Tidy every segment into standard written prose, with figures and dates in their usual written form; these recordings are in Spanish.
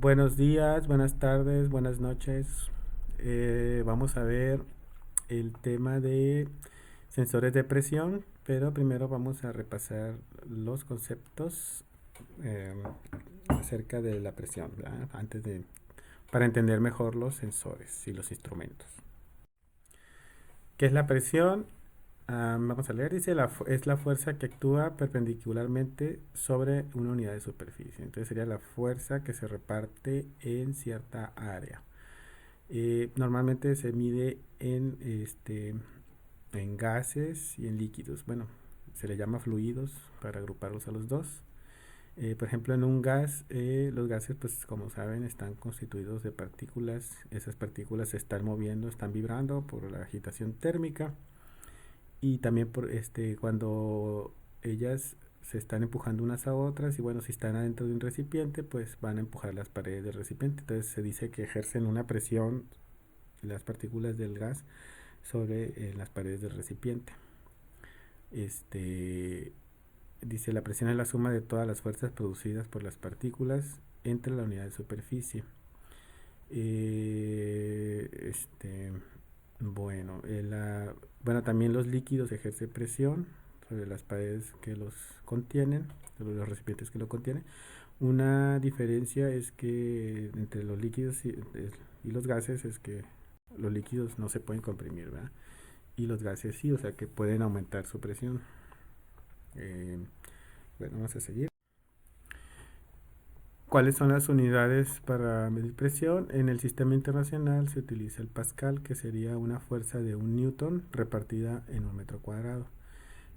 Buenos días, buenas tardes, buenas noches. Vamos a ver el tema de sensores de presión, pero primero vamos a repasar los conceptos eh, acerca de la presión, ¿verdad? Para entender mejor los sensores y los instrumentos. ¿Qué es la presión? Vamos a leer, dice, es la fuerza que actúa perpendicularmente sobre una unidad de superficie. Entonces sería la fuerza que se reparte en cierta área. Normalmente se mide en gases y en líquidos. Bueno, se le llama fluidos para agruparlos a los dos. Por ejemplo, en un gas, los gases, pues como saben, están constituidos de partículas. Esas partículas se están moviendo, están vibrando por la agitación térmica y también cuando ellas se están empujando unas a otras y bueno, si están adentro de un recipiente, pues van a empujar las paredes del recipiente. Entonces se dice que ejercen una presión las partículas del gas sobre las paredes del recipiente. Este dice la presión es la suma de todas las fuerzas producidas por las partículas entre la unidad de superficie. Eh, este bueno, bueno, también los líquidos ejercen presión sobre las paredes que los contienen, sobre los recipientes que lo contienen. Una diferencia es que entre los líquidos y los gases es que los líquidos no se pueden comprimir, ¿verdad? Y los gases sí, o sea que pueden aumentar su presión. Eh, bueno, vamos a seguir. ¿Cuáles son las unidades para medir presión? En el sistema internacional se utiliza el pascal, que sería una fuerza de 1 newton repartida en 1 metro cuadrado.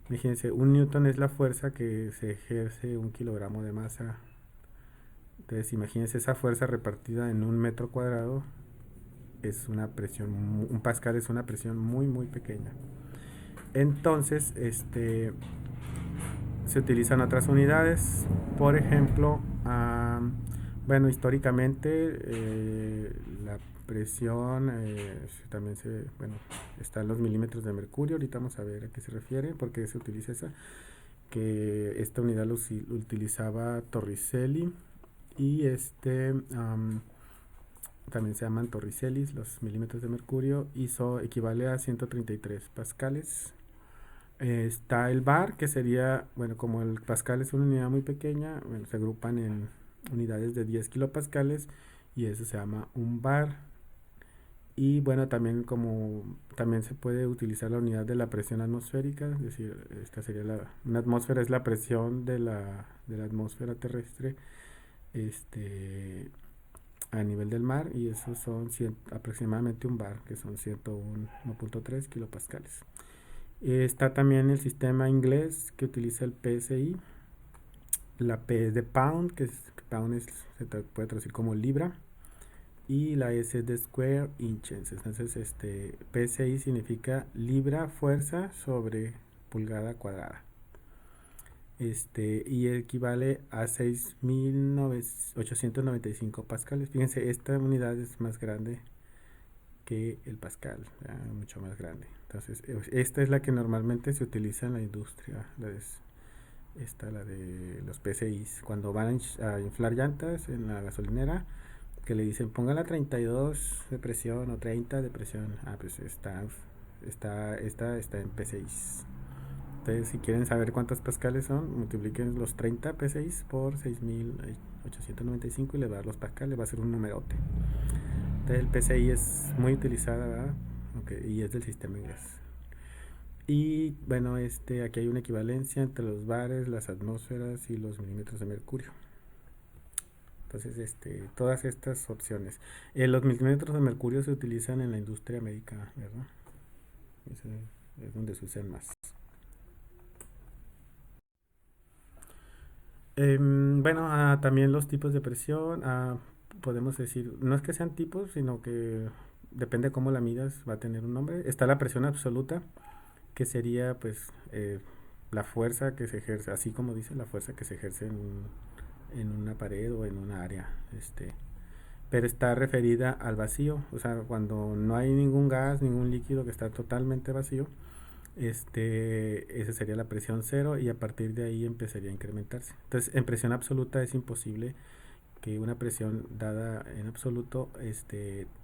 Imagínense, 1 newton es la fuerza que se ejerce 1 kilogramo de masa. Entonces, imagínense esa fuerza repartida en 1 metro cuadrado. Es una presión, un pascal es una presión muy, muy pequeña. Entonces, se utilizan otras unidades. Por ejemplo, bueno, históricamente la presión también bueno, están los milímetros de mercurio. Ahorita vamos a ver a qué se refiere, por qué se utiliza esa. Que esta unidad lo utilizaba Torricelli y también se llaman torricelis, los milímetros de mercurio, y equivale a 133 pascales. Está el bar, que sería, bueno, como el pascal es una unidad muy pequeña, bueno, se agrupan en unidades de 10 kilopascales y eso se llama un bar. Y bueno, también se puede utilizar la unidad de la presión atmosférica, es decir, esta sería una atmósfera es la presión de la atmósfera terrestre este, a nivel del mar y eso son aproximadamente un bar, que son 101.3 kilopascales. Está también el sistema inglés que utiliza el PSI. La P es de pound, pound se puede traducir como libra. Y la S es de square inches. Entonces, PSI significa libra fuerza sobre pulgada cuadrada. Y equivale a 6.895 pascales. Fíjense, esta unidad es más grande que el pascal, mucho más grande. Entonces, esta es la que normalmente se utiliza en la industria. La de los PCIs. Cuando van a inflar llantas en la gasolinera, que le dicen póngala 32 de presión o 30 de presión. Pues esta está en P6. Entonces, si quieren saber cuántos pascales son, multipliquen los 30 P6 por 6.895 y le va a dar los pascales, va a ser un numerote. Entonces, el PCI es muy utilizada, ¿verdad? Okay, y es del sistema inglés. Y bueno, aquí hay una equivalencia entre los bares, las atmósferas y los milímetros de mercurio. Entonces, todas estas opciones. Los milímetros de mercurio se utilizan en la industria médica, ¿verdad? Ese es donde se usan más. Bueno, también los tipos de presión, podemos decir, no es que sean tipos, sino que depende de cómo la midas, va a tener un nombre. Está la presión absoluta, que sería pues la fuerza que se ejerce, así como dice, la fuerza que se ejerce en una pared o en una área. Pero está referida al vacío, o sea, cuando no hay ningún gas, ningún líquido, que está totalmente vacío, esa sería la presión cero y a partir de ahí empezaría a incrementarse. Entonces, en presión absoluta es imposible que una presión dada en absoluto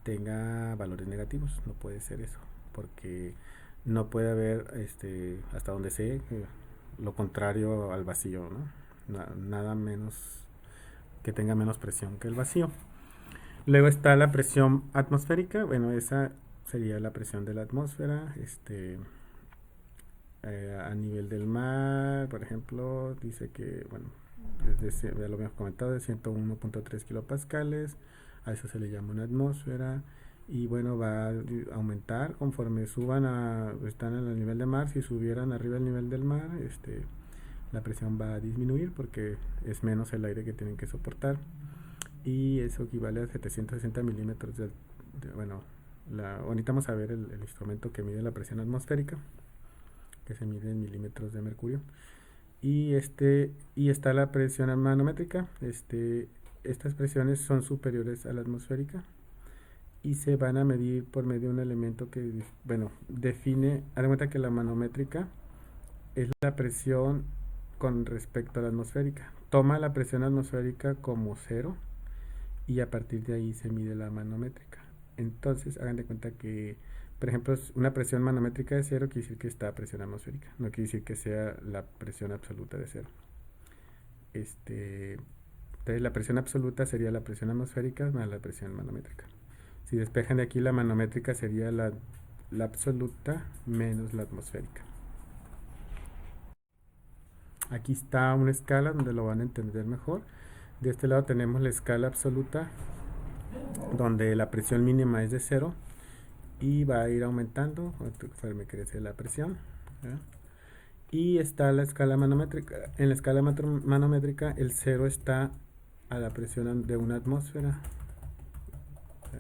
tenga valores negativos. No puede ser eso, porque no puede haber, hasta donde sé, lo contrario al vacío, ¿no? Nada menos que tenga menos presión que el vacío. Luego está la presión atmosférica. Bueno, esa sería la presión de la atmósfera. A nivel del mar, por ejemplo, dice que, bueno, ya lo habíamos comentado, de 101.3 kilopascales. A eso se le llama una atmósfera. Y bueno, va a aumentar conforme están en el nivel del mar. Si subieran arriba del nivel del mar, la presión va a disminuir porque es menos el aire que tienen que soportar. Y eso equivale a 760 milímetros bueno, ahorita vamos a ver el instrumento que mide la presión atmosférica, que se mide en milímetros de mercurio. Y está la presión manométrica. Estas presiones son superiores a la atmosférica y se van a medir por medio de un elemento que, bueno, define. Haz de cuenta que la manométrica es la presión con respecto a la atmosférica. Toma la presión atmosférica como cero y a partir de ahí se mide la manométrica. Entonces, hagan de cuenta que, por ejemplo, una presión manométrica de cero quiere decir que está a presión atmosférica, no quiere decir que sea la presión absoluta de cero. Entonces, la presión absoluta sería la presión atmosférica más la presión manométrica. Si despejan de aquí, la manométrica sería la absoluta menos la atmosférica. Aquí está una escala donde lo van a entender mejor. De este lado tenemos la escala absoluta, donde la presión mínima es de cero y va a ir aumentando conforme crece la presión, ¿verdad? Y está la escala manométrica. En la escala manométrica el cero está a la presión de una atmósfera.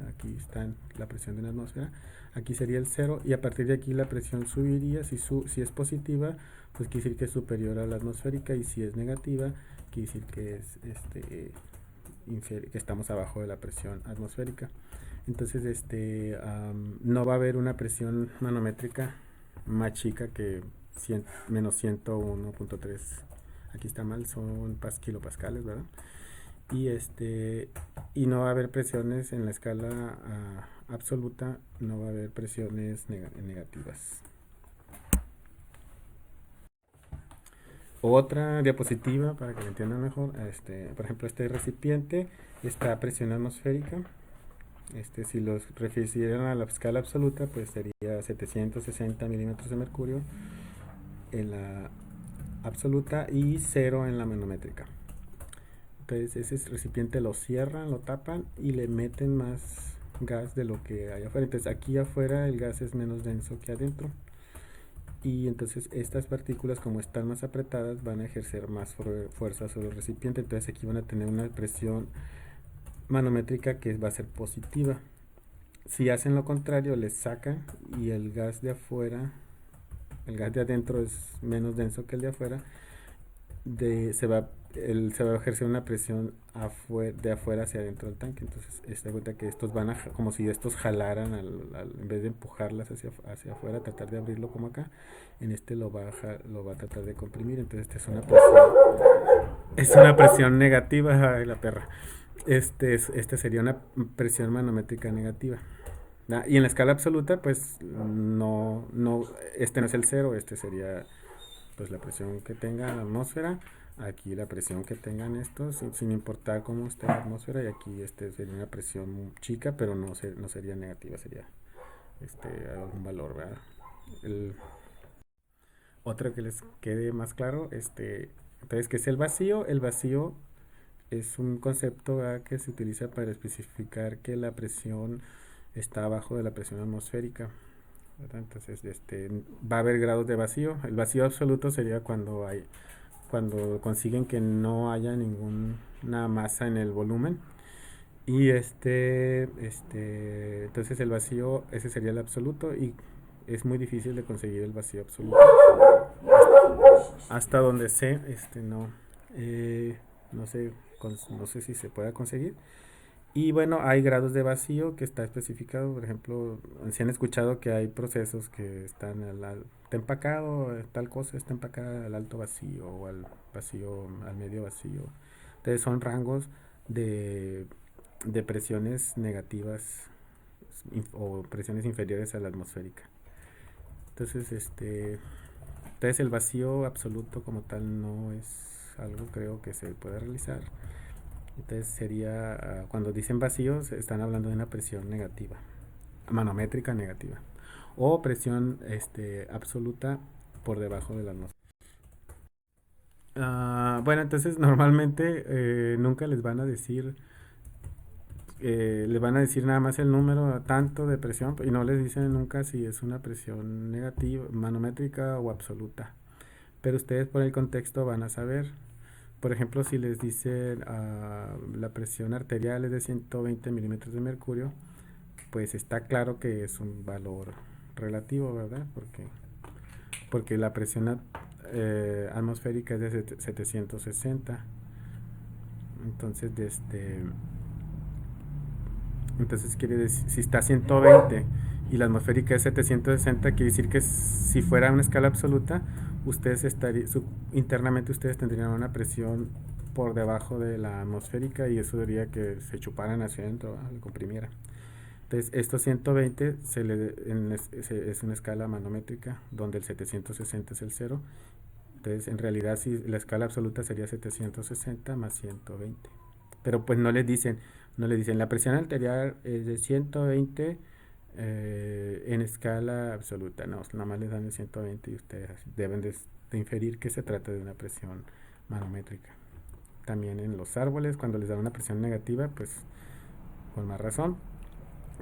Aquí está la presión de una atmósfera. Aquí sería el cero y a partir de aquí la presión subiría. Si es positiva, pues quiere decir que es superior a la atmosférica, y si es negativa, quiere decir que que estamos abajo de la presión atmosférica. Entonces, no va a haber una presión manométrica más chica que menos 101.3. Aquí está mal, son kilopascales, ¿verdad? Y no va a haber presiones en la escala absoluta, no va a haber presiones negativas. Otra diapositiva para que lo entiendan mejor. Por ejemplo, este recipiente está a presión atmosférica. Si los refirieran a la escala absoluta, pues sería 760 milímetros de mercurio en la absoluta y 0 en la manométrica. Entonces ese recipiente lo cierran, lo tapan y le meten más gas de lo que hay afuera. Entonces aquí afuera el gas es menos denso que adentro. Y entonces estas partículas, como están más apretadas, van a ejercer más fuerza sobre el recipiente. Entonces aquí van a tener una presión manométrica que va a ser positiva. Si hacen lo contrario, les sacan y el gas de afuera, el gas de adentro es menos denso que el de afuera, se va a ejercer una presión de afuera hacia adentro del tanque. Entonces se da cuenta que estos van como si estos jalaran, en vez de empujarlas hacia afuera, tratar de abrirlo como acá, en lo va a tratar de comprimir. Entonces esta es una presión negativa. Ay, la perra. Sería una presión manométrica negativa. Y en la escala absoluta, pues no, no es el cero, sería pues la presión que tenga la atmósfera, aquí la presión que tengan estos, sin importar cómo esté la atmósfera, y aquí sería una presión chica, pero no sería negativa, sería algún valor, ¿verdad? Otro que les quede más claro, entonces, ¿qué es el vacío? El vacío es un concepto, ¿verdad?, que se utiliza para especificar que la presión está abajo de la presión atmosférica, ¿verdad? Entonces, va a haber grados de vacío. El vacío absoluto sería cuando consiguen que no haya ninguna masa en el volumen. Y entonces el vacío, ese sería el absoluto, y es muy difícil de conseguir el vacío absoluto. Hasta donde sé, no sé, no sé si se pueda conseguir. Y bueno, hay grados de vacío que está especificado. Por ejemplo, si han escuchado que hay procesos que están está empacado, tal cosa está empacada al alto vacío o al medio vacío. Entonces son rangos de, de presiones negativas o presiones inferiores a la atmosférica. Entonces, entonces el vacío absoluto como tal no es algo, creo, que se pueda realizar. Entonces sería, cuando dicen vacíos, están hablando de una presión negativa, manométrica negativa, o presión absoluta por debajo de la atmósfera. Bueno, entonces normalmente nunca les van a decir, le van a decir nada más el número tanto de presión y no les dicen nunca si es una presión negativa, manométrica o absoluta. Pero ustedes por el contexto van a saber. Por ejemplo, si les dicen la presión arterial es de 120 milímetros de mercurio, pues está claro que es un valor relativo, ¿verdad? Porque la presión atmosférica es de 760. Entonces, entonces quiere decir, si está a 120 y la atmosférica es 760, quiere decir que si fuera una escala absoluta, ustedes internamente ustedes tendrían una presión por debajo de la atmosférica y eso diría que se chuparan hacia adentro, le comprimiera. Entonces, estos 120 es una escala manométrica donde el 760 es el cero. Entonces, en realidad, si la escala absoluta sería 760 más 120. Pero pues no le dicen la presión arterial es de 120 en escala absoluta. No, nada más les dan el 120 y ustedes deben de inferir que se trata de una presión manométrica. También en los árboles, cuando les dan una presión negativa, pues con más razón.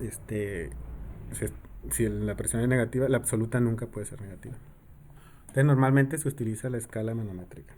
Este, se- si la presión es negativa, la absoluta nunca puede ser negativa. Entonces normalmente se utiliza la escala manométrica.